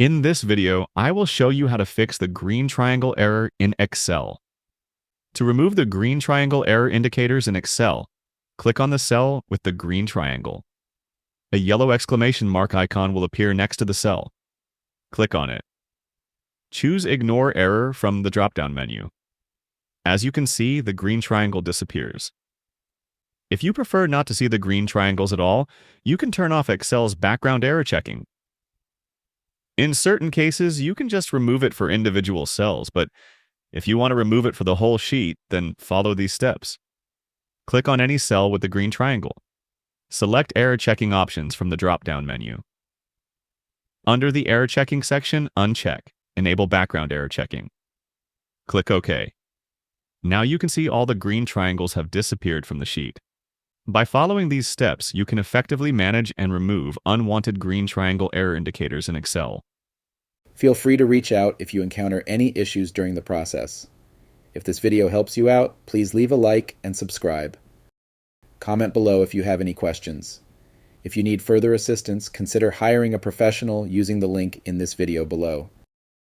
In this video, I will show you how to fix the green triangle error in Excel. To remove the green triangle error indicators in Excel, click on the cell with the green triangle. A yellow exclamation mark icon will appear next to the cell. Click on it. Choose Ignore Error from the drop-down menu. As you can see, the green triangle disappears. If you prefer not to see the green triangles at all, you can turn off Excel's background error checking. In certain cases, you can just remove it for individual cells, but if you want to remove it for the whole sheet, then follow these steps. Click on any cell with the green triangle. Select Error Checking Options from the drop-down menu. Under the Error Checking section, uncheck Enable Background Error Checking. Click OK. Now you can see all the green triangles have disappeared from the sheet. By following these steps, you can effectively manage and remove unwanted green triangle error indicators in Excel. Feel free to reach out if you encounter any issues during the process. If this video helps you out, please leave a like and subscribe. Comment below if you have any questions. If you need further assistance, consider hiring a professional using the link in this video below.